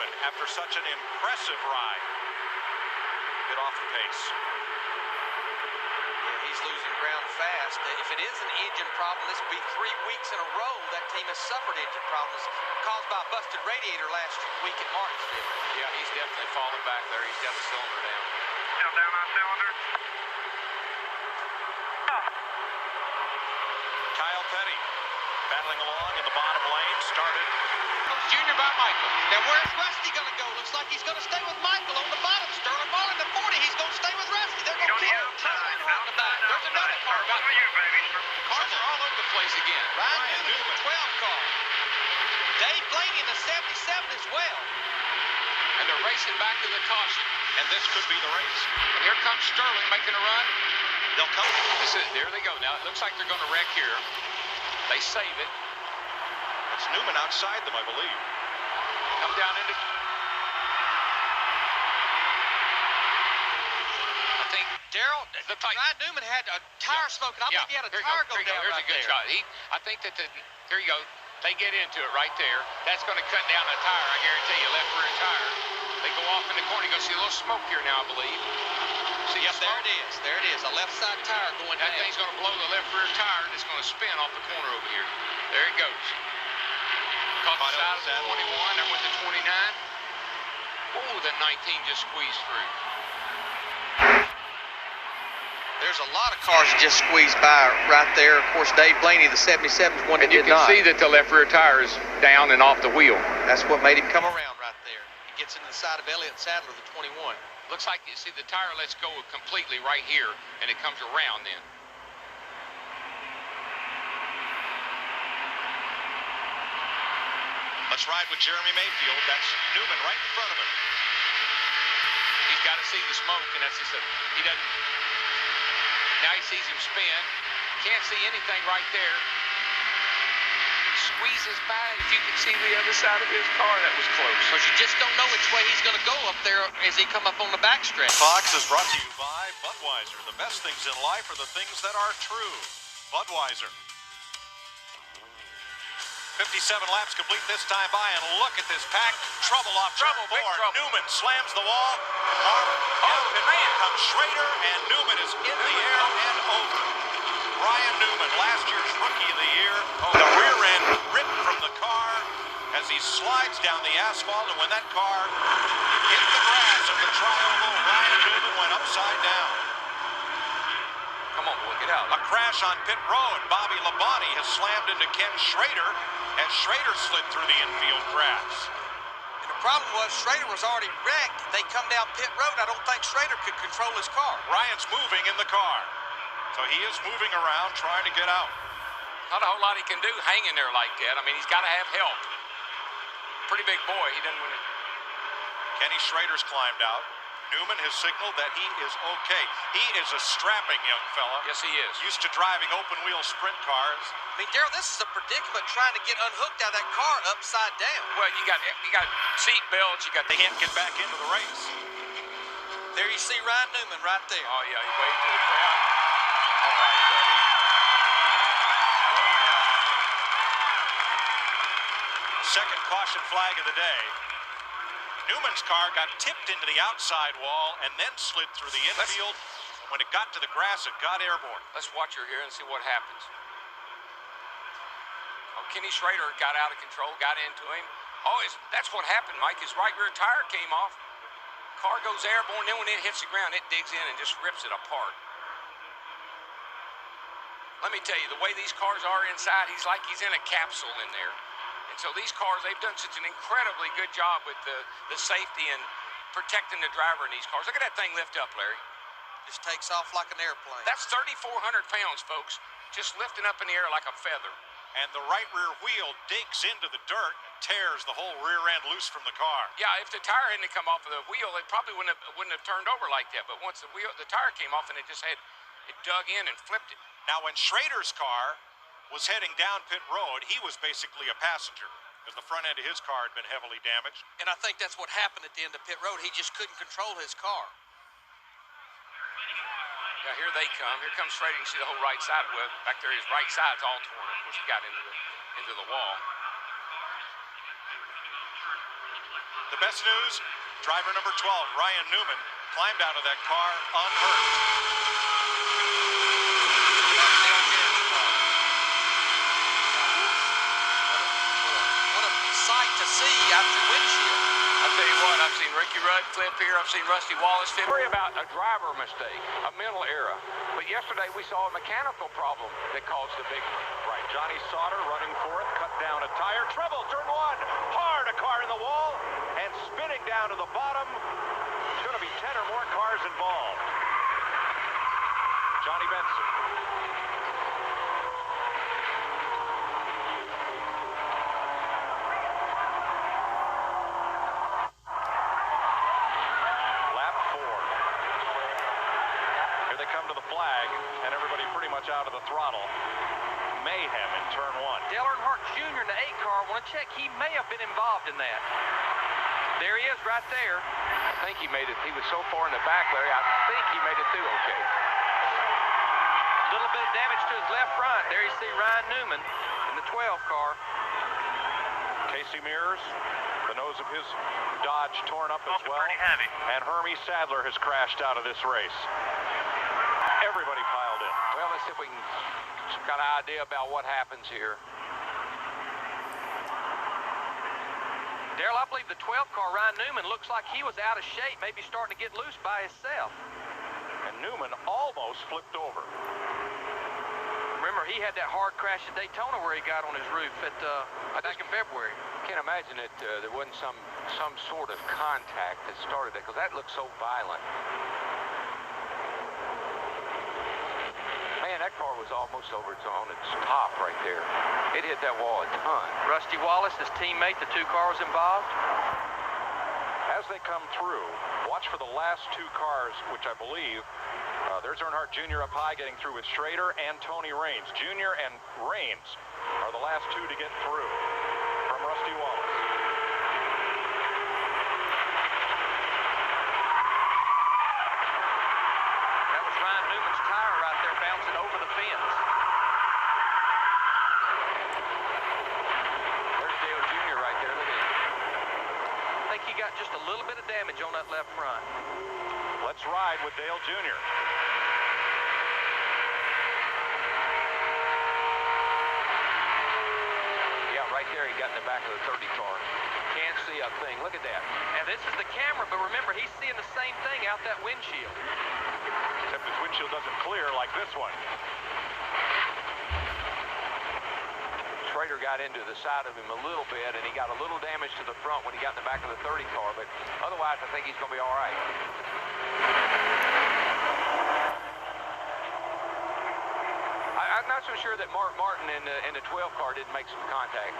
Newman after such an impressive ride. Get off the pace. Yeah, he's losing ground fast. If it is an engine problem, this will be 3 weeks in a row that team has suffered engine problems caused by a busted radiator last week at Martinsville. Yeah, he's definitely falling back there. He's got a cylinder down. Still down on cylinder. Kyle Petty battling along in the bottom lane, started. Junior by Michael. Now where's Rusty going to go? Looks like he's going to stay with Michael on the bottom. Sterling Ball in the 40. He's going to stay with Rusty. They're going to kill him. Out the back. There's another car back. For you, baby. Cars are all over the place again. Ryan Newman in the 12 car. Dave Blaney in the 77 as well. And they're racing back to the caution. And this could be the race. And here comes Sterling making a run. They'll come. There they go. Now it looks like they're going to wreck here. They save it. It's Newman outside them, I believe. Come down into. I think Darrell, Ryan Newman had a tire smoking. I think he had a tire go down There's right a good there. shot. I think that here you go. They get into it right there. That's going to cut down a tire, I guarantee you. Left rear tire. They go off in the corner. You go see a little smoke here now, I believe. See, Yep, there it is. There it is. A left side tire going down. That thing's going to blow the left rear tire, and it's going to spin off the corner over here. There it goes. Caught the side of the 21. There went the 29. Oh, the 19 just squeezed through. There's a lot of cars that just squeezed by right there. Of course, Dave Blaney, the 77 is one that did not. And you can see that the left rear tire is down and off the wheel. That's what made him come around right there. He gets into the side of Elliott Sadler, the 21. Looks like you see the tire lets go completely right here, and it comes around then. Let's ride with Jeremy Mayfield. That's Newman right in front of him. He's got to see the smoke, and that's just he doesn't. Now he sees him spin. Can't see anything right there. He squeezes by. If you can see the other side of his car, that was close. Because you just don't know which way he's going to go up there as he come up on the backstretch. Fox is brought to you by Budweiser. The best things in life are the things that are true. Budweiser. 57 laps complete this time by, and look at this pack. Trouble off turn 4. Newman slams the wall. Comes Schrader, and Newman is in the air and over. Ryan Newman, last year's Rookie of the Year. The rear end ripped from the car as he slides down the asphalt, and when that car hit the grass of the tri-oval, Ryan Newman went upside down. Come on, boy, get out. A crash on pit road. Bobby Labonte has slammed into Ken Schrader as Schrader slid through the infield grass. And the problem was Schrader was already wrecked. They come down pit road. I don't think Schrader could control his car. Ryan's moving in the car. So he is moving around trying to get out. Not a whole lot he can do hanging there like that. I mean, he's got to have help. Pretty big boy. He doesn't win it. Kenny Schrader's climbed out. Newman has signaled that he is okay. He is a strapping young fella. Yes, he is. Used to driving open-wheel sprint cars. I mean, Darrell, this is a predicament trying to get unhooked out of that car upside down. Well, you got seat belts. You got. They can't get back into the race. There you see Ryan Newman right there. Oh yeah, he waved to the crowd. All right, buddy. Second caution flag of the day. Newman's car got tipped into the outside wall and then slid through the infield. When it got to the grass, it got airborne. Let's watch her here and see what happens. Oh, Kenny Schrader got out of control, got into him. Oh, that's what happened, Mike. His right rear tire came off. Car goes airborne, then when it hits the ground, it digs in and just rips it apart. Let me tell you, the way these cars are inside, he's like he's in a capsule in there. And so these cars, they've done such an incredibly good job with the safety and protecting the driver in these cars. Look at that thing lift up, Larry. Just takes off like an airplane. That's 3,400 pounds, folks, just lifting up in the air like a feather. And the right rear wheel digs into the dirt and tears the whole rear end loose from the car. Yeah, if the tire hadn't come off of the wheel, it probably wouldn't have turned over like that. But once the tire came off, and it dug in and flipped it. Now, when Schrader's car was heading down pit road, he was basically a passenger because the front end of his car had been heavily damaged. And I think that's what happened at the end of pit road. He just couldn't control his car. Yeah, here they come. Here comes Schrader. You see the whole right side. Well, back there, his right side's all torn. Of course, he got into the wall. The best news, driver number 12, Ryan Newman, climbed out of that car unhurt. What a sight to see after windshield. I'll tell you what, I've seen Ricky Rudd flip here. I've seen Rusty Wallace flip. Worry about a driver mistake, a mental error. But yesterday we saw a mechanical problem that caused the big one. Right, Johnny Sauter running fourth, cut down a tire. Trouble, turn one, hard, a car in the wall, and spinning down to the bottom. There's going to be 10 or more cars involved. Johnny Benson. To the flag, and everybody pretty much out of the throttle. Mayhem in turn one. Dale Earnhardt Jr. in the 8 car. Want to check? He may have been involved in that. There he is, right there. I think he made it. He was so far in the back, Larry. I think he made it through okay. A little bit of damage to his left front. There you see Ryan Newman in the 12 car. Casey Mears, the nose of his Dodge torn up as well. Pretty heavy. And Hermie Sadler has crashed out of this race. Everybody piled in. Well, let's see if we can some kind of idea about what happens here. Darrell, I believe the 12 car, Ryan Newman, looks like he was out of shape, maybe starting to get loose by himself. And Newman almost flipped over. Remember, he had that hard crash at Daytona where he got on his roof back in February. I can't imagine that there wasn't some sort of contact that started it, because that looked so violent. Man, that car was almost on its top right there. It hit that wall a ton. Rusty Wallace, his teammate, the 2 cars involved. As they come through, watch for the last 2 cars, which I believe, there's Earnhardt Jr. up high getting through with Schrader and Tony Raines. Jr. and Raines are the last 2 to get through from Rusty Wallace. That was Ryan Newman's tire right there bouncing over the fence. There's Dale Jr. right there. Look at him. I think he got just a little bit of damage on that left front. Let's ride with Dale Jr. Yeah, right there he got in the back of the 30 car. Can't see a thing. Look at that. And this is the camera, but remember, he's seeing the same thing out that windshield. Except his windshield doesn't clear like this one. Schrader got into the side of him a little bit, and he got a little damage to the front when he got in the back of the 30 car, but otherwise I think he's going to be all right. I'm not so sure that Mark Martin in the 12 car didn't make some contact.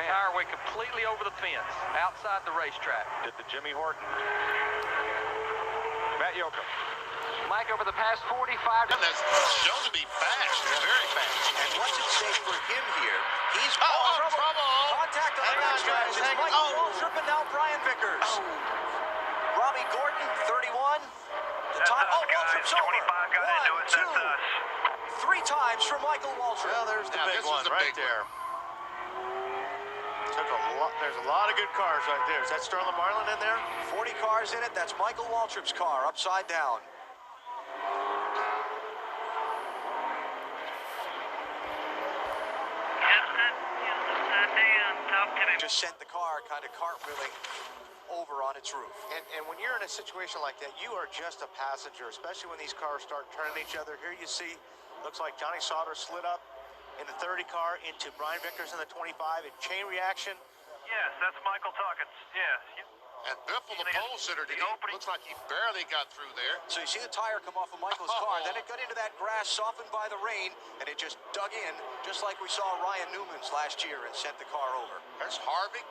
Man, tire went completely over the fence, outside the racetrack. Did the Jimmy Horton. Matt Yoakum. Mike, over the past 45... And that's shown to be fast, very fast. And what's at stake for him here? He's trouble. Contact on the backstretch. It's Michael Waltrip and now Brian Vickers. Robbie Gordon, 31. The time. Oh, Waltrip's over. 25 got into it. That's us. 3 times for Michael Waltrip. Well, there's the big one right there. Took a lot. There's a lot of good cars right there. Is that Sterling Marlin in there? 40 cars in it. That's Michael Waltrip's car, upside down. Just sent the car kind of cartwheeling over on its roof. And when you're in a situation like that, you are just a passenger, especially when these cars start turning each other. Here you see, looks like Johnny Sauter slid up in the 30 car into Brian Vickers in the 25 in chain reaction. Yes, that's Michael Tuckins. Yeah. And Biffle, the pole sitter, looks like he barely got through there. So you see the tire come off of Michael's car, then it got into that grass softened by the rain, and it just dug in, just like we saw Ryan Newman's last year, and sent the car over. There's Harvick,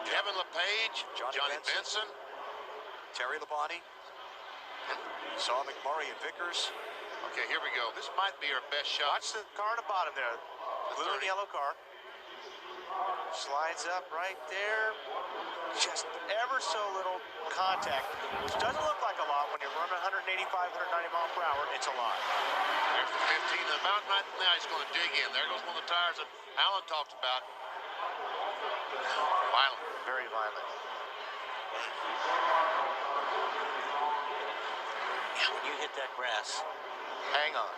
Kevin LePage, Johnny Benson, Terry Labonte. You saw McMurray and Vickers. Okay, here we go. This might be our best shot. Watch the car on the bottom there. The blue and yellow car. Slides up right there. Just ever so little contact, which doesn't look like a lot when you're running 185, 190 miles per hour. It's a lot. There's the 15. The mountain right now, he's going to dig in. There goes one of the tires that Alan talked about. Violent. Very violent. Yeah, when you hit that grass, hang on.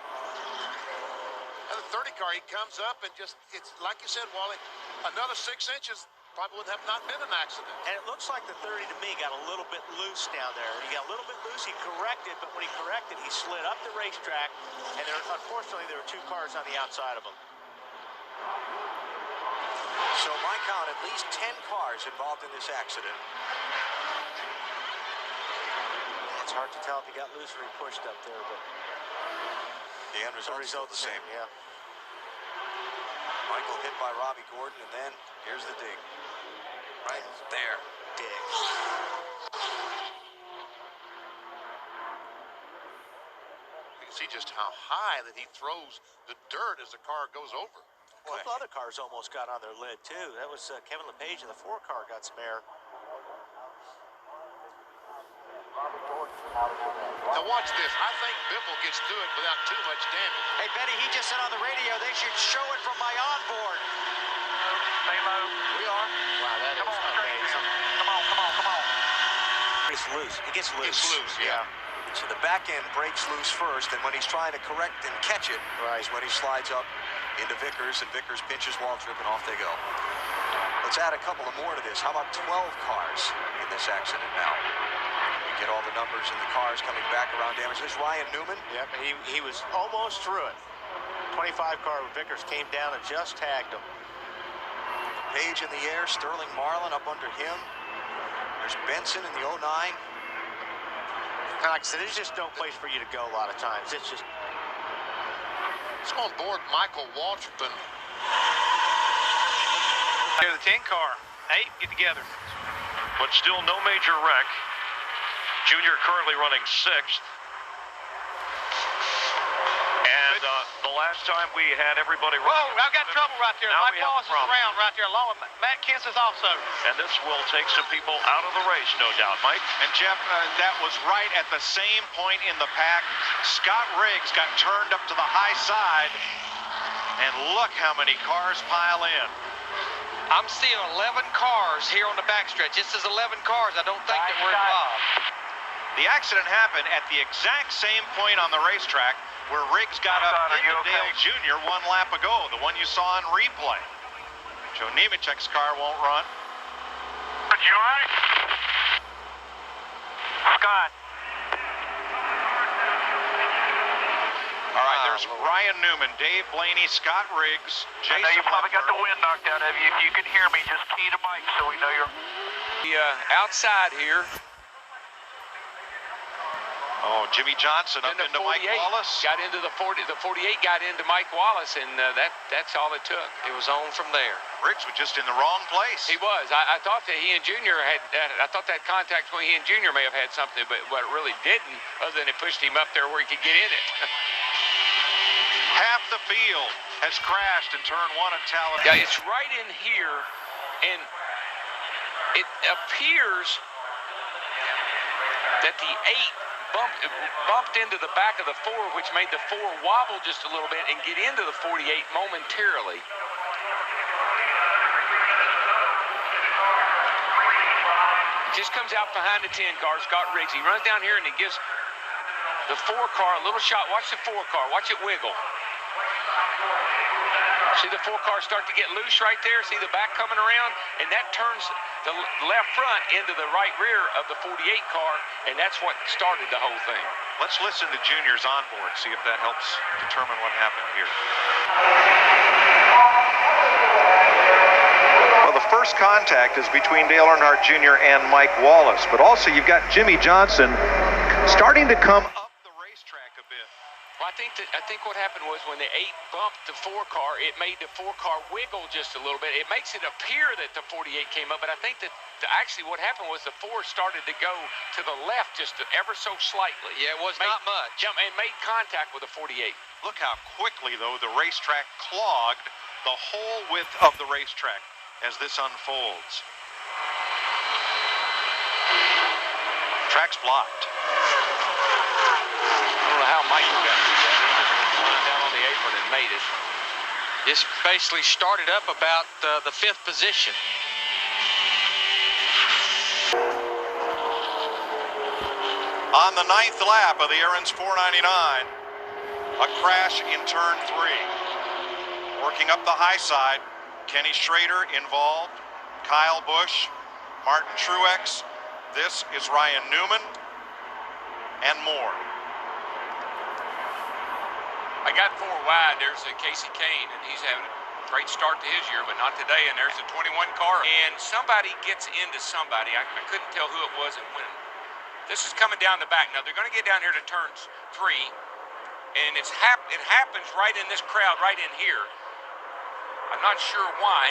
And the 30 car, he comes up and just, it's like you said, Wally, another 6 inches probably would have not been an accident. And it looks like the 30 to me got a little bit loose down there. He got a little bit loose, he corrected, but when he corrected, he slid up the racetrack, and unfortunately, there were 2 cars on the outside of him. So my count, at least 10 cars involved in this accident. It's hard to tell if he got loose or he pushed up there, but The end result is the same. Yeah. Michael hit by Robbie Gordon, and then here's the dig. Right there. Dig. You can see just how high that he throws the dirt as the car goes over. A couple other cars almost got on their lid, too. That was Kevin LePage in the 4 car got some air. Now watch this. I think Biffle gets through it without too much damage. Hey, Benny, he just said on the radio they should show it from my onboard. Stay low. We are. Wow, that Come is on, straight. amazing. Come on, come on, come on. It's loose. It gets loose. It's loose, yeah. So the back end breaks loose first, and when he's trying to correct and catch it, Right. is when he slides up into Vickers, and Vickers pinches Waltrip, and off they go. Let's add a couple of more to this. How about 12 cars in this accident now? We get all the numbers and the cars coming back around damage. There's Ryan Newman. Yep, he was almost through it. 25 car with Vickers came down and just tagged him. Page in the air, Sterling Marlin up under him. There's Benson in the 09. Like I said, there's just no place for you to go a lot of times. It's just... Let's go on board Michael Waltrip. Here's the 10 car. 8, get together. But still no major wreck. Junior currently running 6th. And the last time we had everybody... Whoa, I've got trouble right there. Now Mike we have a Wallace is problem. around right there, along with Matt Kent's is also. And this will take some people out of the race, no doubt. Mike? And Jeff, that was right at the same point in the pack. Scott Riggs got turned up to the high side, and look how many cars pile in. I'm seeing 11 cars here on the backstretch. This is 11 cars. I don't think that we're involved. The accident happened at the exact same point on the racetrack where Riggs got up Are you into okay? Dale Jr. 1 lap ago, the one you saw on replay. Joe Nemechek's car won't run. But you all right? Scott. All right, there's Ryan Newman, Dave Blaney, Scott Riggs, I Jason know you probably got the Lindbergh. wind knocked out of you. If you can hear me, just key to Mike so we know you're... Outside here. Oh, Jimmy Johnson up Then into Mike Wallace. Got into the 40. The 48 got into Mike Wallace, and that's all it took. It was on from there. Riggs was just in the wrong place. He was. I thought that he and Junior had. I thought that contact between he and Junior may have had something, but it really didn't. Other than it pushed him up there where he could get in it. Half the field has crashed in turn 1 at Talladega. Yeah, it's right in here, and it appears that the 8 bumped into the back of the 4, which made the 4 wobble just a little bit and get into the 48 momentarily. Just comes out behind the 10 car, Scott Riggs. He runs down here and he gives the 4 car a little shot. Watch the 4 car. Watch it wiggle. See the 4 car start to get loose right there. See the back coming around, and that turns the left front into the right rear of the 48 car, and that's what started the whole thing. Let's listen to Junior's onboard, see if that helps determine what happened here. Well, the first contact is between Dale Earnhardt Jr. and Mike Wallace, but also you've got Jimmy Johnson starting to come Up the racetrack a bit. Well, I think what happened was when the 8 bumped the 4 car, it made the 4 car wiggle just a little bit. It makes it appear that the 48 came up, but I think that actually what happened was the 4 started to go to the left just ever so slightly. Yeah, it was not much. Yeah, and made contact with the 48. Look how quickly, though, the racetrack clogged the whole width of the racetrack. as this unfolds. Track's blocked. I don't know how Michael got through that. He just down on the apron and made it. Just basically started up about the 5th position. On the 9th lap of the Aaron's 499, a crash in turn 3. Working up the high side, Kenny Schrader involved, Kyle Busch, Martin Truex, this is Ryan Newman, and more. I got 4 wide. There's a Casey Kane, and he's having a great start to his year, but not today. And there's a 21 car, and somebody gets into somebody. I couldn't tell who it was and when. This is coming down the back. Now, they're going to get down here to turns 3, and it happens right in this crowd, right in here. I'm not sure why.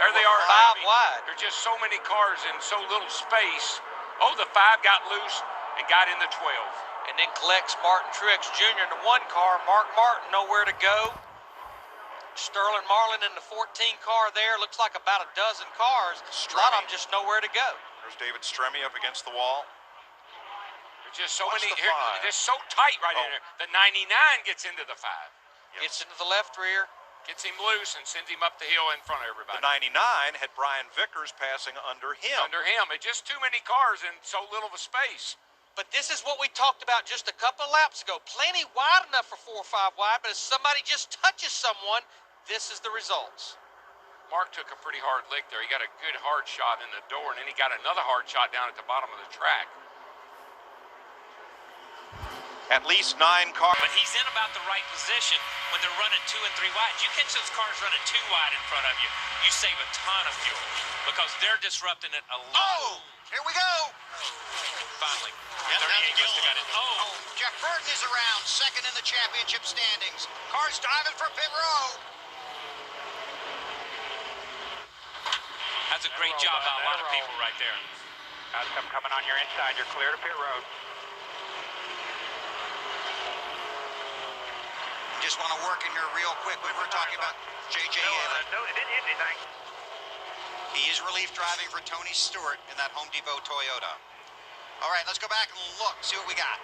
There they are. 5 wide. There's just so many cars in so little space. Oh, the 5 got loose and got in the 12. And then collects Martin Truex Jr. in the 1 car. Mark Martin nowhere to go. Sterling Marlin in the 14 car there. Looks like about a dozen cars. A lot of them just nowhere to go. There's David Stremme up against the wall. There's just so Watch many the here. 5. They're so tight right in there. The 99 gets into the 5. Yes. Gets into the left rear. Gets him loose and sends him up the hill in front of everybody. The 99 had Brian Vickers passing under him. Under him. It's just too many cars in so little of a space. But this is what we talked about just a couple of laps ago. Plenty wide enough for 4 or 5 wide, but if somebody just touches someone, this is the results. Mark took a pretty hard lick there. He got a good hard shot in the door, and then he got another hard shot down at the bottom of the track. At least 9 cars. But he's in about the right position when they're running 2 and 3 wide. You catch those cars running 2 wide in front of you, you save a ton of fuel because they're disrupting it a lot. Oh, here we go. Finally, Yep, 38 must have got it. Oh, Jeff Burton is around, 2nd in the championship standings. Cars diving for pit row. that's a great job by a lot of people right there. Guys, coming on your inside. You're clear to pit road. Just want to work in here real quick. We were talking about J.J. Yeley. No, it didn't hit anything. He is relief driving for Tony Stewart in that Home Depot Toyota. All right, let's go back and look, see what we got.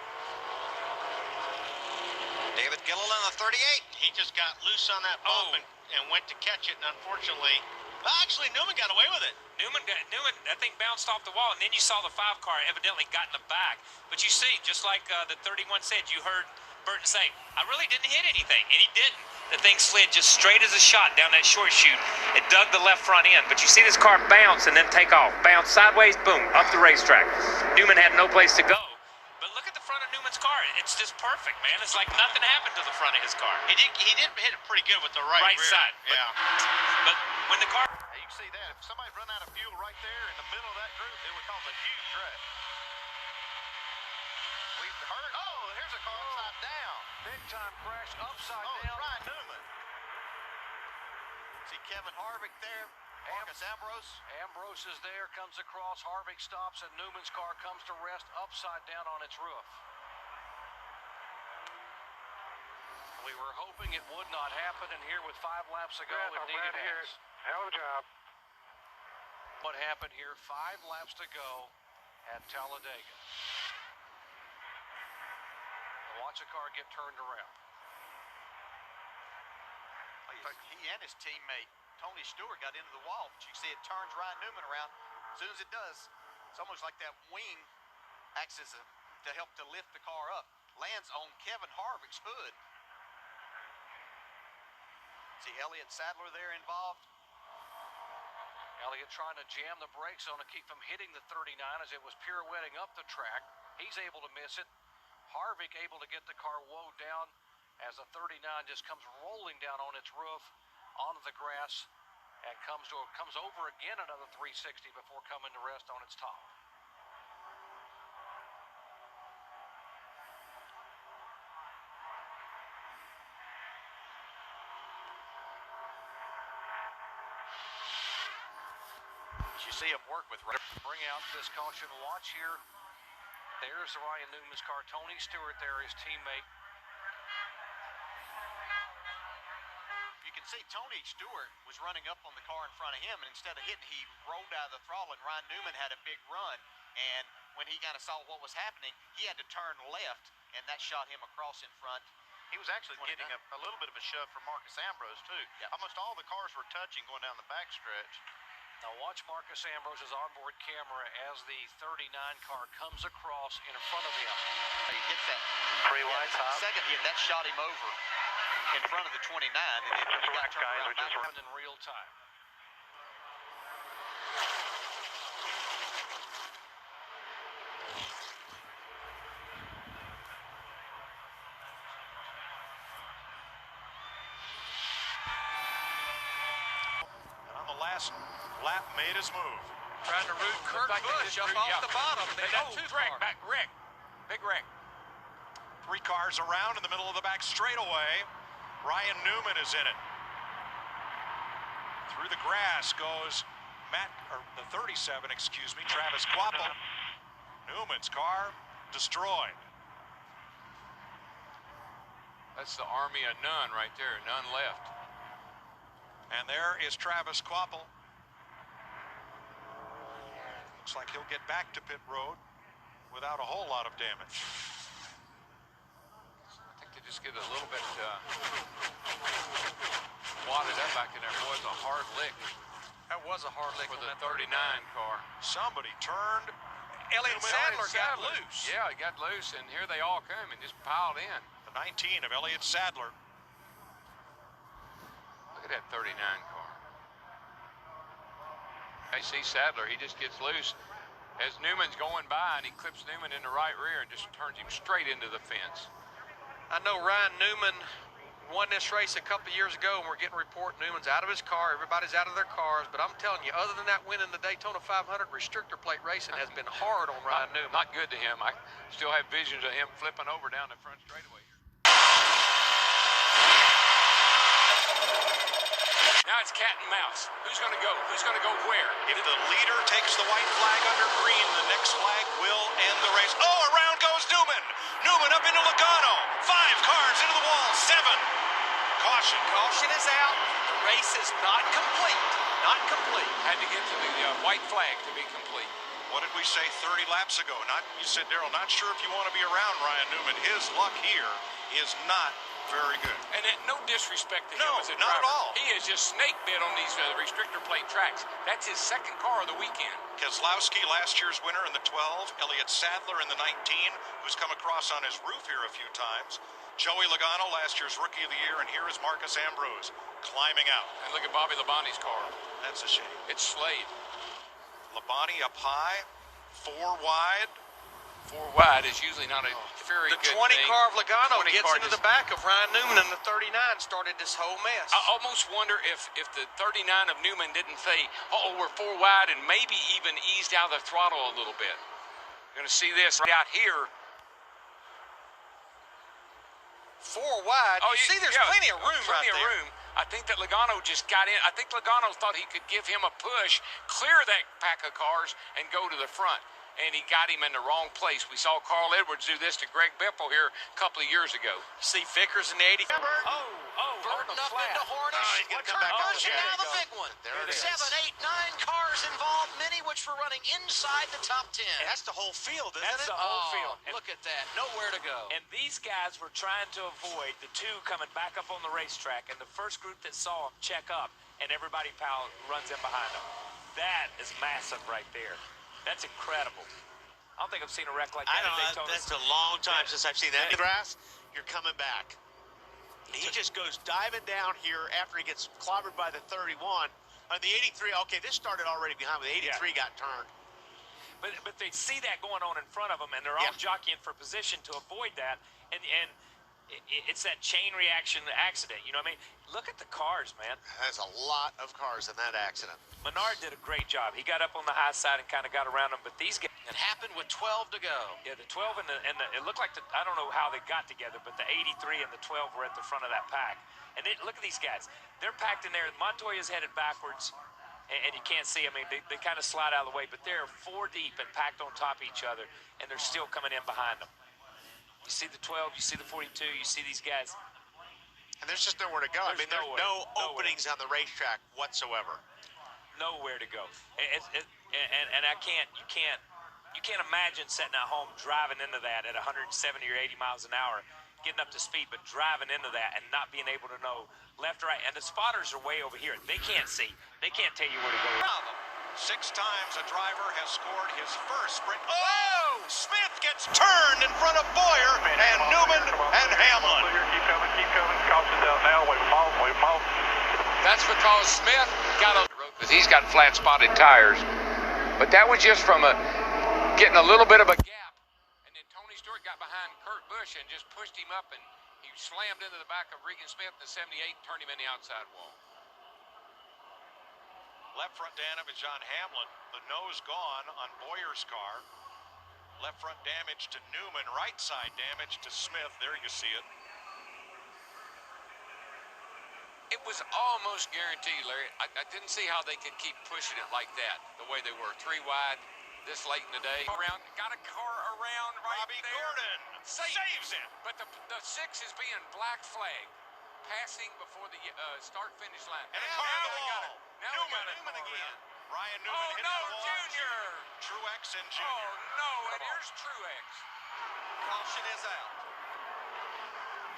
David Gilliland, the 38. He just got loose on that bump and went to catch it, and unfortunately, actually, Newman got away with it. Newman, that thing bounced off the wall, and then you saw the 5 car evidently got in the back. But you see, just like the 31 said, you heard Burton say, I really didn't hit anything, and he didn't. The thing slid just straight as a shot down that short chute. It dug the left front end, but you see this car bounce and then take off. Bounce sideways, boom, up the racetrack. Newman had no place to go. But look at the front of Newman's car. It's just perfect, man. It's like nothing happened to the front of his car. He did hit it pretty good with the right rear. side. But when the car... You can see that. If somebody run out of fuel right there in the middle of that group, it would cause a huge wreck. We've heard. Oh, here's a car upside down. Big time crash upside Oh, down. it's Ryan Newman. See Kevin Harvick there. Marcus Ambrose. Ambrose is there, comes across. Harvick stops, and Newman's car comes to rest upside down on its roof. We were hoping it would not happen, and here with 5 laps to go, it needed has. Hell of a job. What happened here? 5 laps to go at Talladega. Watch a car get turned around. He and his teammate Tony Stewart got into the wall, but you can see it turns Ryan Newman around. As soon as it does, it's almost like that wing acts as to help to lift the car up. Lands on Kevin Harvick's hood. See Elliott Sadler there involved. Elliott trying to jam the brakes on to keep from hitting the 39 as it was pirouetting up the track. He's able to miss it. Harvick able to get the car woed down as the 39 just comes rolling down on its roof onto the grass and comes over again another 360 before coming to rest on its top. You see him work with. Bring out this caution. Watch here. There's Ryan Newman's car. Tony Stewart there, his teammate. You can can see Tony Stewart was running up on the car in front of him, and instead of hitting, he rolled out of the throttle, and Ryan Newman had a big run. And when he kind of saw what was happening, he had to turn left, and that shot him across in front. He was actually getting a little bit of a shove from Marcus Ambrose, too. Yeah. Almost all the cars were touching going down the backstretch. Now watch Marcus Ambrose's onboard camera as the 39 car comes across in front of him. He hits that Pretty wide top. second hit, that shot him over in front of the 29, and then he got turned around back. Happened in real time. And on the last lap, made his move. Trying to root Kurt Busch up off the bottom. They got two cars. Back, Rick. Big Rick. 3 cars around in the middle of the back straightaway. Ryan Newman is in it. Through the grass goes the 37, excuse me, Travis Quapple. Newman's car destroyed. That's the army of none right there. None left. And there is Travis Quapple. Looks like he'll get back to pit road without a whole lot of damage. I think they just get a little bit wadded up back in there. Boy, it's a hard lick That was a hard lick for on the that 39 car. Somebody turned. Elliott Sadler got loose. Yeah, he got loose, and here they all come and just piled in. The 19 of Elliott Sadler. Look at that 39 car. I see Sadler, he just gets loose as Newman's going by, and he clips Newman in the right rear and just turns him straight into the fence. I know Ryan Newman won this race a couple of years ago, and we're getting a report Newman's out of his car. Everybody's out of their cars, but I'm telling you, other than that win in the Daytona 500, restrictor plate racing has been hard on Ryan Newman. Not good to him. I still have visions of him flipping over down the front straightaway here. Now it's cat and mouse. Who's going to go? Who's going to go where? If the leader takes the white flag under green, the next flag will end the race. Oh, around goes Newman. Newman up into Logano. 5 cars into the wall. 7. Caution. Caution is out. The race is not complete. Not complete. Had to get to the white flag to be complete. What did we say 30 laps ago? You said, Darrell, not sure if you want to be around Ryan Newman. His luck here is not very good. And no disrespect to him No, as a not driver. at all. He is just snake bit on these restrictor plate tracks. That's his second car of the weekend. Keselowski, last year's winner in the 12. Elliott Sadler in the 19, who's come across on his roof here a few times. Joey Logano, last year's Rookie of the Year, and here is Marcus Ambrose climbing out. And look at Bobby Labonte's car. That's a shame. It's Slade. Labonte up high, 4 wide. 4 wide is usually not a very The good 20 thing. car of Logano 20 gets car into just- the back of Ryan Newman, and the 39 started this whole mess. I almost wonder if the 39 of Newman didn't say, oh, we're 4 wide, and maybe even eased out of the throttle a little bit. You're going to see this right out here. 4 wide. You see, there's plenty of room plenty right of there. room. I think that Logano just got in. I think Logano thought he could give him a push, clear that pack of cars, and go to the front. And he got him in the wrong place. We saw Carl Edwards do this to Greg Biffle here a couple of years ago. See Vickers in the 80. Burton up into Hornish. he's gonna come back Kurt up Busch, again. and now the big one. There it is. 7, 8, 9 cars involved, many which were running inside the top 10. That's the whole field, isn't That's it? the whole field. And, Look at that. Nowhere to go. and these guys were trying to avoid the 2 coming back up on the racetrack, and the first group that saw them check up, and everybody runs in behind them. That is massive right there. That's incredible. I don't think I've seen a wreck like that I know, at Daytona. that's a long time since I've seen that. Grass, you're coming back. He just goes diving down here after he gets clobbered by the 31. On the 83, okay, this started already behind, but the 83 got turned. But they see that going on in front of them, and they're all jockeying for position to avoid that. And it's that chain reaction accident. You know what I mean? Look at the cars, man. There's a lot of cars in that accident. Menard did a great job. He got up on the high side and kind of got around them. But these guys, It happened with 12 to go. yeah, the 12 and it looked like I don't know how they got together, but the 83 and the 12 were at the front of that pack. And look at these guys. They're packed in there. Montoya's headed backwards, and you can't see. I mean, they kind of slide out of the way, but they're 4 deep and packed on top of each other, and they're still coming in behind them. You see the 12, you see the 42, you see these guys. And there's just nowhere to go. I mean, there's no openings on the racetrack whatsoever. Nowhere to go. And you can't imagine sitting at home driving into that at 170 or 80 miles an hour, getting up to speed, but driving into that and not being able to know left or right. And the spotters are way over here. They can't see. They can't tell you where to go. 6 times a driver has scored his first sprint. Oh! Smith gets turned in front of Boyer and Newman and Hamlin. Keep coming. Caution's out now. Wave them off. That's because Smith got a because he's got flat spotted tires. But that was just from getting a little bit of a gap. And then Tony Stewart got behind Kurt Busch and just pushed him up, and he slammed into the back of Regan Smith in the 78 and turned him in the outside wall. Left front damage on Hamlin. The nose gone on Boyer's car. Left front damage to Newman. Right side damage to Smith. There you see it. It was almost guaranteed, Larry. I didn't see how they could keep pushing it like that, the way they were. 3 wide this late in the day. Got a car around right Bobby there. Gordon saves it. But the 6 is being black flag. Passing before the start-finish line. And now they got it. Newman again. Ryan Newman hits the wall. Junior. Truex and Junior. Oh, no, and here's Truex. Caution is out.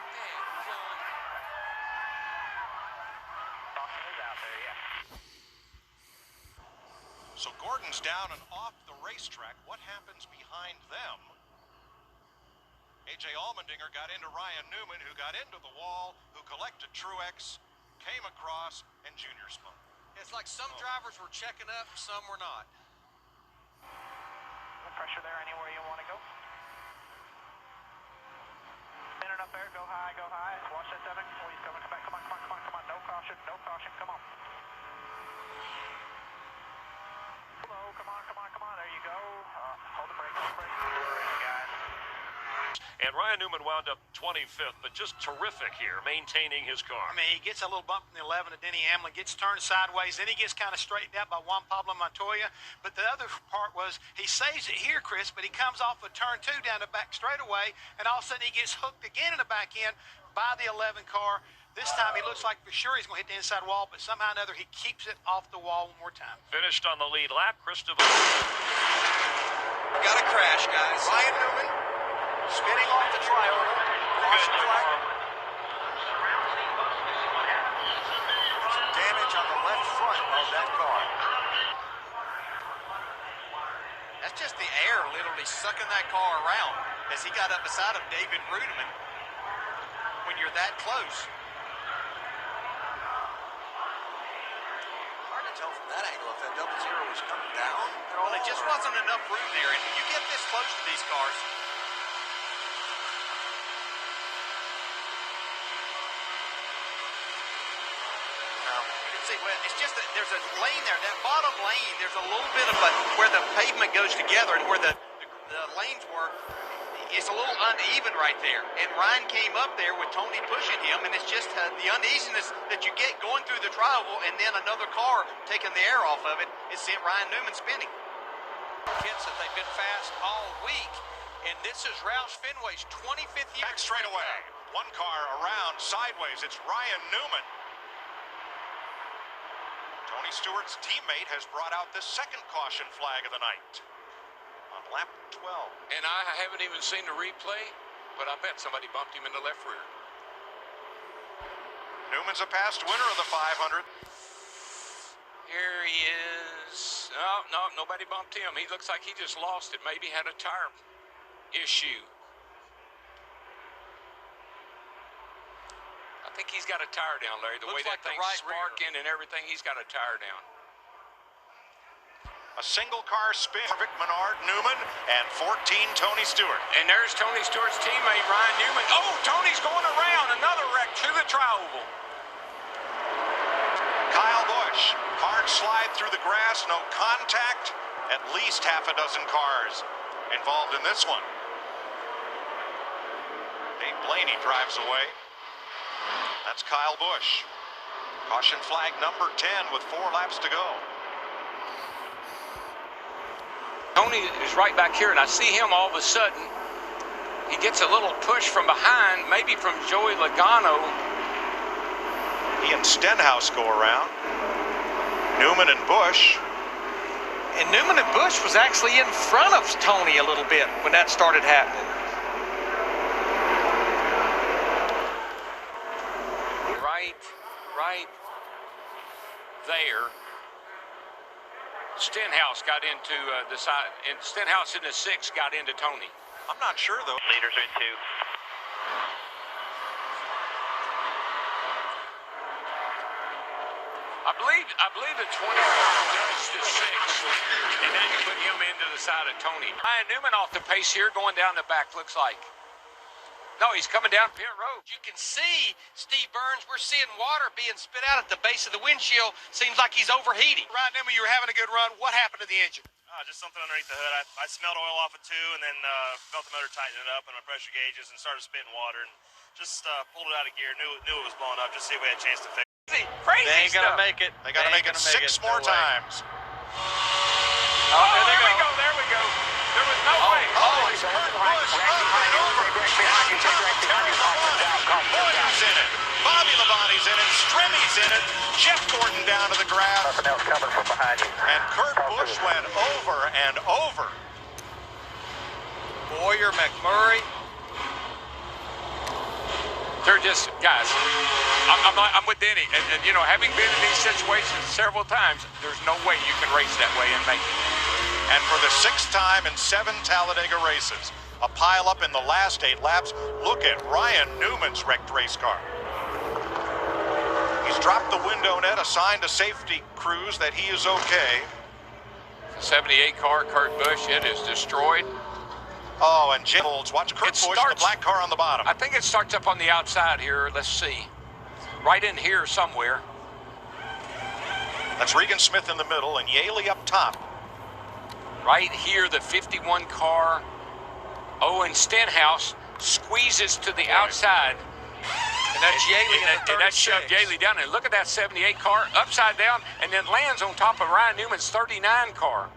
Damn, son. Caution is out there, yeah. So Gordon's down and off the racetrack. What happens behind them? A.J. Allmendinger got into Ryan Newman, who got into the wall, who collected Truex, came across, and Junior spun. It's like some drivers were checking up, some were not. No pressure there anywhere you want to go. Spinning up there, go high. Watch that 7. Oh, he's coming, come back, come on. No caution, come on. Hello, come on, there you go. Hold the brake. We're in, guys. And Ryan Newman wound up 25th, but just terrific here, maintaining his car. I mean, he gets a little bump from the 11 to Denny Hamlin, gets turned sideways, then he gets kind of straightened out by Juan Pablo Montoya. But the other part was he saves it here, Chris, but he comes off of turn 2 down the back straightaway, and all of a sudden he gets hooked again in the back end by the 11 car. This time he looks like for sure he's going to hit the inside wall, but somehow or another he keeps it off the wall one more time. Finished on the lead lap, Christopher. Got a crash, guys. Ryan Newman spinning off the trioval. Caution flag. Some damage on the left front of that car. That's just the air literally sucking that car around as he got up beside of David Rudeman when you're that close. Hard to tell from that angle if that 0 was coming down. Well, it just wasn't enough room there, and when you get this close to these cars, well, it's just that there's a lane there. That bottom lane, there's a little bit of where the pavement goes together and where the lanes were, it's a little uneven right there. And Ryan came up there with Tony pushing him, and it's just the uneasiness that you get going through the trioval, and then another car taking the air off of it. It sent Ryan Newman spinning. Kids that they've been fast all week, and this is Roush Fenway's 25th year. Back straight away. One car around sideways. It's Ryan Newman. Tony Stewart's teammate has brought out the second caution flag of the night on lap 12. And I haven't even seen the replay, but I bet somebody bumped him in the left rear. Newman's a past winner of the 500. Here he is. No, nobody bumped him. He looks like he just lost it. Maybe had a tire issue. I think he's got a tire down, Larry. The way that thing's sparking and everything, he's got a tire down. A single car spin for Vic Menard, Newman, and 14 Tony Stewart. And there's Tony Stewart's teammate, Ryan Newman. Oh, Tony's going around. Another wreck to the trioval. Kyle Busch, hard slide through the grass, no contact. At least half a dozen cars involved in this one. Dave Blaney drives away. That's Kyle Busch. Caution flag number 10 with 4 laps to go. Tony is right back here, and I see him all of a sudden. He gets a little push from behind, maybe from Joey Logano. He and Stenhouse go around. Newman and Bush. And Newman and Bush was actually in front of Tony a little bit when that started happening. Right there. Stenhouse got into the side, and Stenhouse in the 6 got into Tony. I'm not sure, though. Leaders are in 2. I believe the 24 does the 6, and then you put him into the side of Tony. Ryan Newman off the pace here, going down the back, looks like. No, he's coming down pit road. You can see Steve Burns. We're seeing water being spit out at the base of the windshield. Seems like he's overheating. Right, Newman, you were having a good run. What happened to the engine? Just something underneath the hood. I smelled oil off it too, and then felt the motor tighten it up and my pressure gauges and started spitting water and just pulled it out of gear. Knew it was blowing up. Just see if we had a chance to fix it. Crazy They ain't stuff. gonna make it. They got to make it 6 more times. Oh, there we go. There was no way. Oh, it's Kurt Busch up and over. Boyer's in it. Bobby Labonte's in it. Stremmy's in it. Jeff Gordon down to the grass. Coming from behind you. And Kurt Busch went over and over. Boyer, McMurray. They're just, guys, I'm with Denny. And, you know, having been in these situations several times, there's no way you can race that way and make it. And for the 6th time in 7 Talladega races, a pileup in the last 8 laps. Look at Ryan Newman's wrecked race car. He's dropped the window net, assigned a safety cruise that he is okay. The 78 car, Kurt Busch, it is destroyed. Oh, and Jim Olds. Watch Kurt Busch, the black car on the bottom. I think it starts up on the outside here. Let's see. Right in here somewhere. That's Regan Smith in the middle and Yaley up top. Right here, the 51 car. Oh, and Stenhouse squeezes to the outside. And that's Yaley. And that shoved Yaley down. And look at that 78 car upside down and then lands on top of Ryan Newman's 39 car.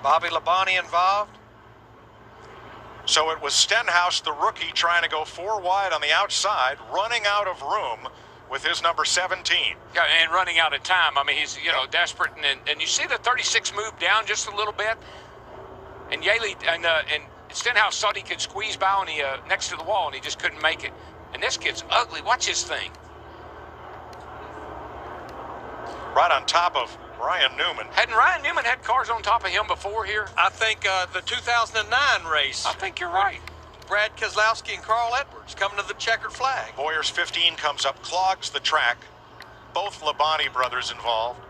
Bobby Labonte involved. So it was Stenhouse, the rookie, trying to go 4 wide on the outside, running out of room with his number 17. Yeah, and running out of time. I mean, he's, you know, desperate. And you see the 36 move down just a little bit. And Yaley and Stenhouse thought he could squeeze by on the next to the wall, and he just couldn't make it. And this gets ugly. Watch this thing. Right on top of Ryan Newman. Hadn't Ryan Newman had cars on top of him before here? I think the 2009 race. I think you're right. Brad Keselowski and Carl Edwards coming to the checkered flag. Boyer's 15 comes up, clogs the track. Both Labonte brothers involved.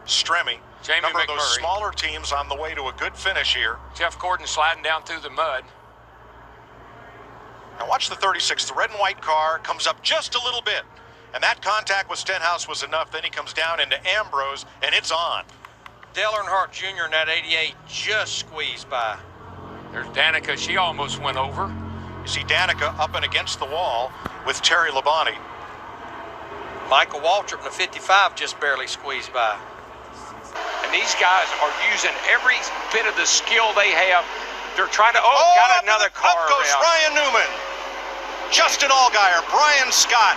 Stremme. Jamie Number of those McMurray. smaller teams on the way to a good finish here. Jeff Gordon sliding down through the mud. Now watch the 36. The red and white car comes up just a little bit. And that contact with Stenhouse was enough. Then he comes down into Ambrose, and it's on. Dale Earnhardt Jr. in that 88 just squeezed by. There's Danica. She almost went over. You see Danica up and against the wall with Terry Labonte. Michael Waltrip in the 55 just barely squeezed by. And these guys are using every bit of the skill they have. They're trying to, got another car Up goes around. Ryan Newman. Justin Allgaier, Brian Scott,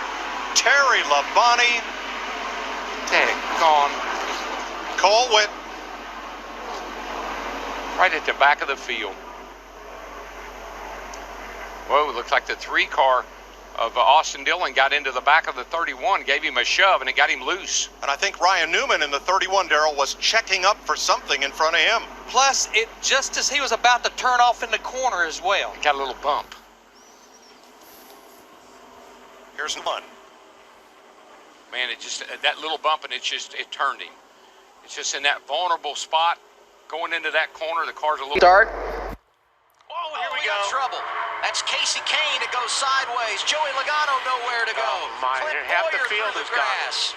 Terry Labonte. Gone. Cole Witt. Right at the back of the field. Whoa, looks like the 3 car of Austin Dillon got into the back of the 31, gave him a shove, and it got him loose. And I think Ryan Newman in the 31, Darrell, was checking up for something in front of him. Plus, it just as he was about to turn off in the corner as well. Got a little bump. Here's one. Man, it just, that little bump, and it turned him. It's just in that vulnerable spot, going into that corner, the car's a little... Start. Oh, here we got trouble. That's Casey Kane. It goes sideways. Joey Logano nowhere to go. Oh, my. Clint Half the Boyer field through is the grass.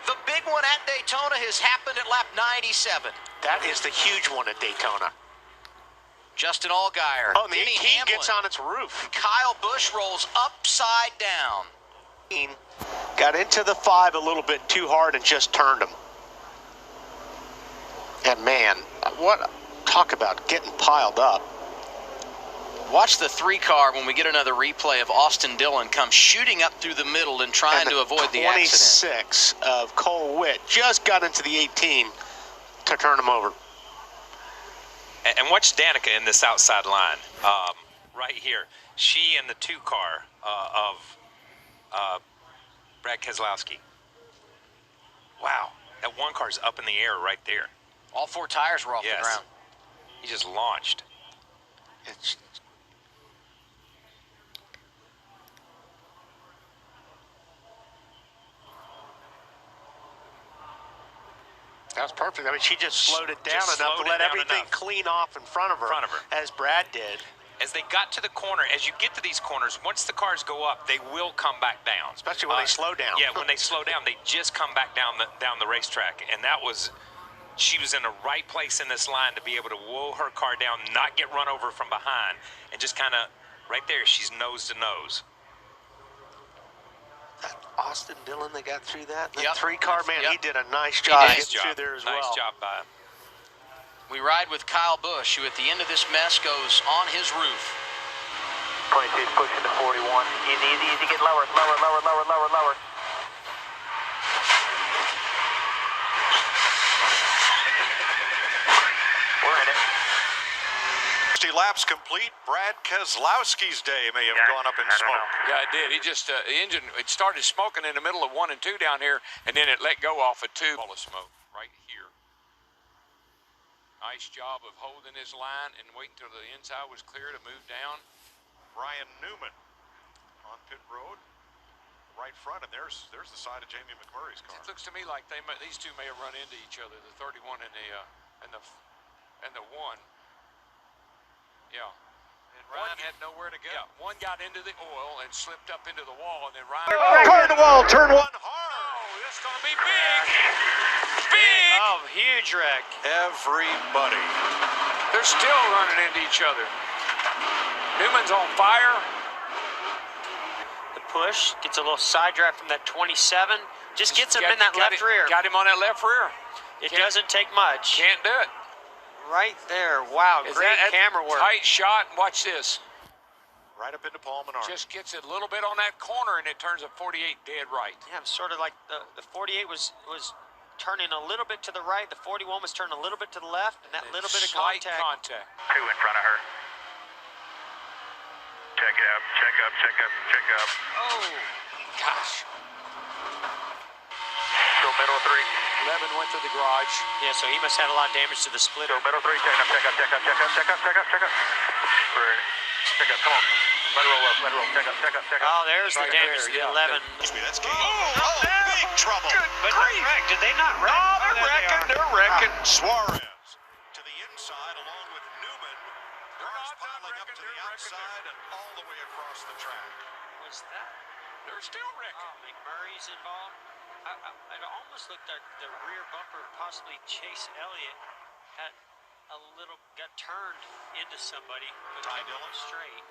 The big one at Daytona has happened at lap 97. That is the huge one at Daytona. Justin Allgaier. Oh, and the Denny 18 Hamlin. gets on its roof. Kyle Busch rolls upside down. Got into the 5 a little bit too hard and just turned him. And man, what talk about getting piled up. Watch the 3 car when we get another replay of Austin Dillon come shooting up through the middle and trying to avoid the accident. 26 of Cole Witt just got into the 18 to turn him over. And watch Danica in this outside line right here. She in the 2 car of Brad Keselowski. Wow, that 1 car's up in the air right there. All 4 tires were off the ground. He just launched. That was perfect. I mean, she just slowed it down enough to let everything clean off in front of her, as Brad did. As they got to the corner, as you get to these corners, once the cars go up, they will come back down. Especially when they slow down. Yeah, when they slow down, they just come back down the racetrack. And that was, she was in the right place in this line to be able to whoa her car down, not get run over from behind, and just kind of, right there, she's nose to nose. Austin Dillon, they got through that. That Yep. 3-car, man, he did a nice job getting through there as well. Nice job by him. We ride with Kyle Busch, who at the end of this mess goes on his roof. 22's pushing to 41. Easy, easy, easy. Get lower, lower, lower, lower, lower, lower. We're in it. 60 laps complete. Brad Keselowski's day may have gone up in smoke. Yeah, it did. He just, the engine, it started smoking in the middle of 1 and 2 down here, and then it let go off of 2. All the smoke right here. Nice job of holding his line and waiting until the inside was clear to move down. Ryan Newman on pit road, right front, and there's the side of Jamie McMurray's car. It looks to me like these 2 may have run into each other, the 31 and the 1. Yeah. And Ryan had nowhere to go. Yeah, 1 got into the oil and slipped up into the wall, and then Ryan. Car to the wall, turn 1 hard. Oh, that's going to be big. Big. Oh, huge wreck. Everybody. They're still running into each other. Newman's on fire. The push gets a little side drive from that 27. Just gets him in that left rear. Got him on that left rear. It doesn't take much. Can't do it. Right there. Wow, great camera work. Tight shot. Watch this. Right up into Paul Menard. Just gets it a little bit on that corner, and it turns a 48 dead right. Yeah, sort of like the 48 was turning a little bit to the right. The 41 was turning a little bit to the left, and that little bit of Slight contact. 2 in front of her. Check it up, check up, check up, check up. Oh, gosh. Go middle 3. 11 went to the garage. Yeah, so he must have had a lot of damage to the splitter. Go middle 3, check up, check up, check up, check up, check up, check up, check up. Check up, come on. Let it roll up, let it roll. Check up, check up, check up. Oh, there's the damage to the 11. Excuse me, that's Kate. Oh, big trouble. But they wrecked. Did they not wreck? Oh, they're wrecking. Suarez to the inside along with Newman. Cars piling up to the outside and all the way across the track. Was that? They're still wrecking. Oh, McMurray's involved. It almost looked like the rear bumper, possibly Chase Elliott, got turned into somebody. Ty Dillon straight.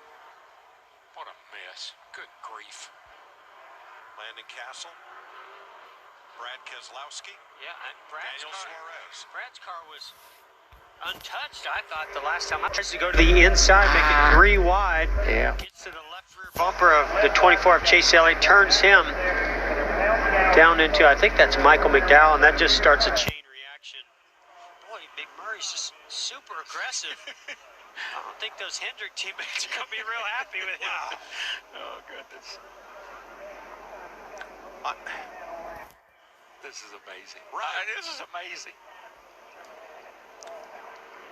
What a mess. Good grief. Landon Castle. Brad Keselowski. Yeah, and Daniel Suarez. Brad's car was untouched, I thought, the last time. I tried to go to the inside, make it 3 wide. Yeah. Gets to the left rear bumper of the 24 of Chase Elliott, turns him down into, I think that's Michael McDowell, and that just starts a chain reaction. Boy, Big Murray's just super aggressive. I don't think those Hendrick teammates are going to be real happy with him. Oh, goodness. This is amazing. Right. This is amazing.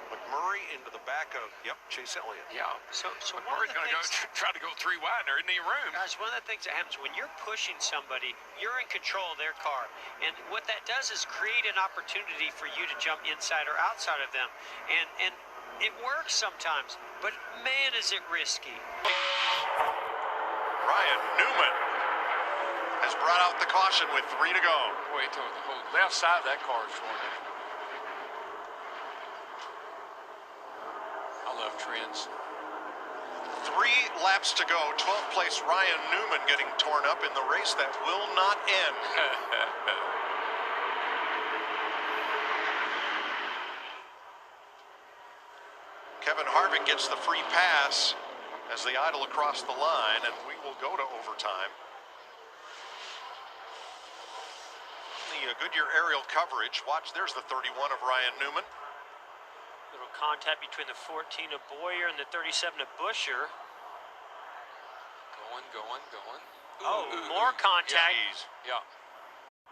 McMurray into the back of, Chase Elliott. Yeah. So McMurray's going to try to go 3 wide. There isn't any room. Guys, one of the things that happens when you're pushing somebody, you're in control of their car. And what that does is create an opportunity for you to jump inside or outside of them. And it works sometimes, but man, is it risky. Ryan Newman has brought out the caution with 3 to go. Wait till the whole left side of that car is running. I love trends. 3 laps to go. 12th place Ryan Newman getting torn up in the race that will not end. Kevin Harvick gets the free pass. as they idle across the line, and we will go to overtime. The Goodyear aerial coverage. Watch, there's the 31 of Ryan Newman. Little contact between the 14 of Boyer and the 37 of Busher. Going. Oh, more contact. Yeah.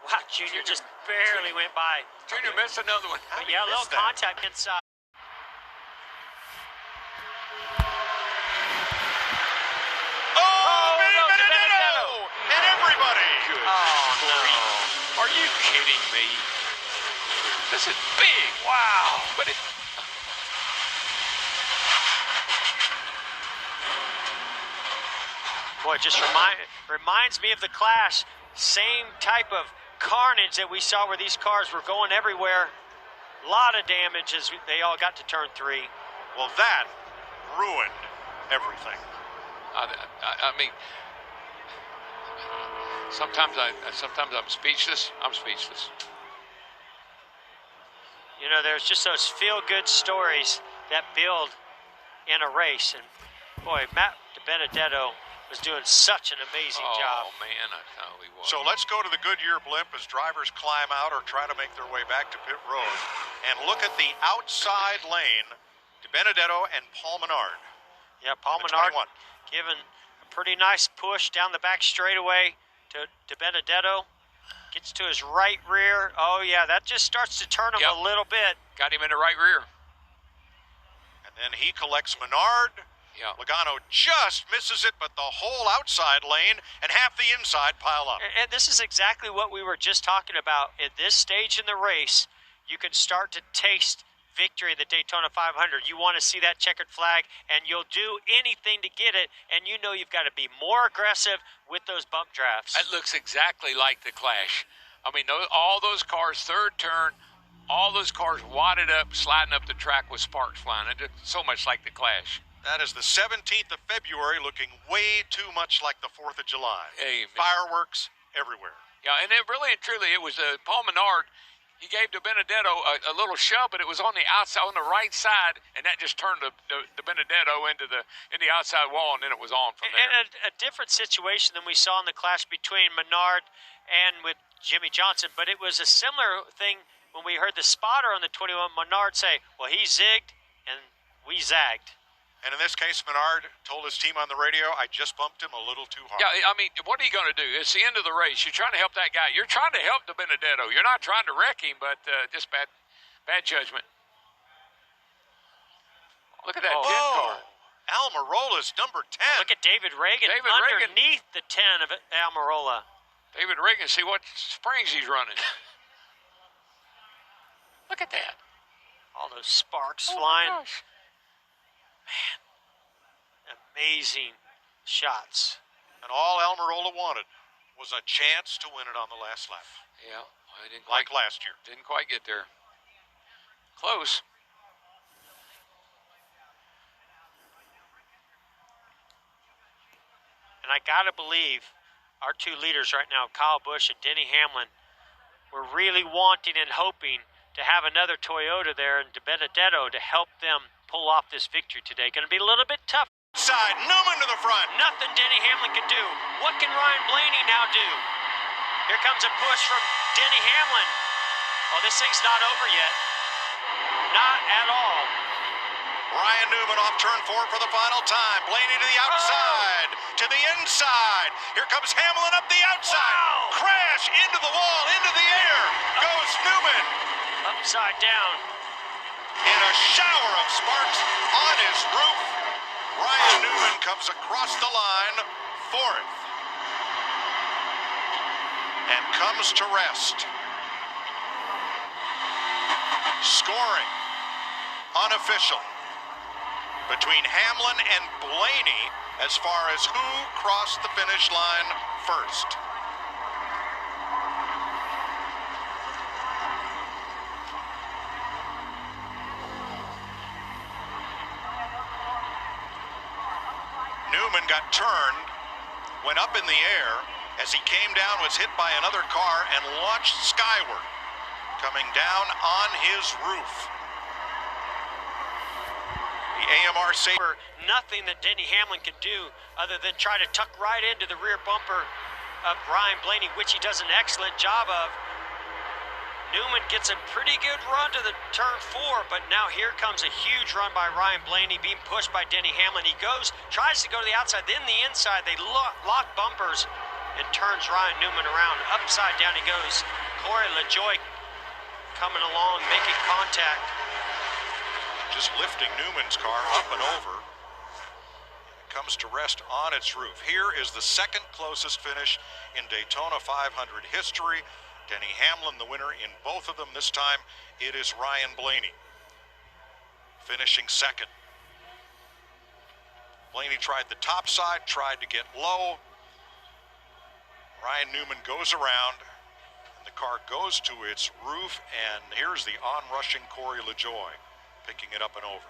Wow, Junior just barely went by. Junior missed another one. But yeah, a little contact inside. Oh, Benedetto! And everybody! Good. Oh, no. Are you kidding me? This is big. Wow. But it... Boy, it just reminds me of the Clash. Same type of carnage that we saw where these cars were going everywhere. A lot of damage as they all got to turn 3. Well, that ruined everything. I mean, sometimes I'm speechless. You know, there's just those feel-good stories that build in a race. And boy, Matt DiBenedetto was doing such an amazing job. Oh, man, I know he was. So let's go to the Goodyear blimp as drivers climb out or try to make their way back to pit road. And look at the outside lane, DiBenedetto and Paul Menard. Yeah, Paul Menard giving a pretty nice push down the back straightaway to DiBenedetto. Gets to his right rear. Oh, yeah, that just starts to turn him a little bit. Got him in the right rear. And then he collects Menard. Yeah. Logano just misses it, but the whole outside lane and half the inside pile up. And this is exactly what we were just talking about. At this stage in the race, you can start to taste victory at the Daytona 500. You want to see that checkered flag, and you'll do anything to get it, and you know you've got to be more aggressive with those bump drafts. That looks exactly like the Clash. I mean, all those cars, third turn, all those cars wadded up, sliding up the track with sparks flying. It did so much like the Clash. That is the 17th of February, looking way too much like the 4th of July. Amen. Fireworks everywhere. Yeah, and it really and truly, it was Paul Menard. He gave DiBenedetto a little shove, but it was on the outside, on the right side, and that just turned DiBenedetto into the outside wall, and then it was on from there. And a different situation than we saw in the clash between Menard and with Jimmy Johnson, but it was a similar thing when we heard the spotter on the 21, Menard say, well, he zigged and we zagged. And in this case, Menard told his team on the radio, I just bumped him a little too hard. Yeah, I mean, what are you going to do? It's the end of the race. You're trying to help that guy. You're trying to help DiBenedetto. You're not trying to wreck him, but just bad judgment. Look at that 10 car. Almirola's number 10. Look at David Reagan underneath the 10 of Almirola. David Reagan, see what springs he's running. Look at that. All those sparks flying. My gosh. Man, amazing shots. And all Almirola wanted was a chance to win it on the last lap. Yeah, I didn't like last year. Didn't quite get there. Close. And I got to believe our two leaders right now, Kyle Busch and Denny Hamlin, were really wanting and hoping to have another Toyota there and DiBenedetto to help them pull off this victory today. Going to be a little bit tough. Side, Newman to the front. Nothing Denny Hamlin could do. What can Ryan Blaney now do? Here comes a push from Denny Hamlin. Oh, this thing's not over yet. Not at all. Ryan Newman off turn 4 for the final time. Blaney to the outside, to the inside. Here comes Hamlin up the outside. Wow. Crash into the wall, into the air. Goes Newman. Upside down. In a shower of sparks on his roof, Ryan Newman comes across the line, 4th. And comes to rest. Scoring unofficial between Hamlin and Blaney as far as who crossed the finish line first. Newman got turned, went up in the air. As he came down, was hit by another car and launched skyward, coming down on his roof. The AMR saver. Nothing that Denny Hamlin can do other than try to tuck right into the rear bumper of Ryan Blaney, which he does an excellent job of. Newman gets a pretty good run to the turn 4, but now here comes a huge run by Ryan Blaney being pushed by Denny Hamlin. He tries to go to the outside, then the inside. They lock bumpers and turns Ryan Newman around. Upside down he goes. Corey LaJoie coming along, making contact. Just lifting Newman's car up and over. It comes to rest on its roof. Here is the second closest finish in Daytona 500 history. Denny Hamlin, the winner in both of them. This time, it is Ryan Blaney finishing second. Blaney tried the top side, tried to get low. Ryan Newman goes around, and the car goes to its roof, and here's the on-rushing Corey LaJoie picking it up and over.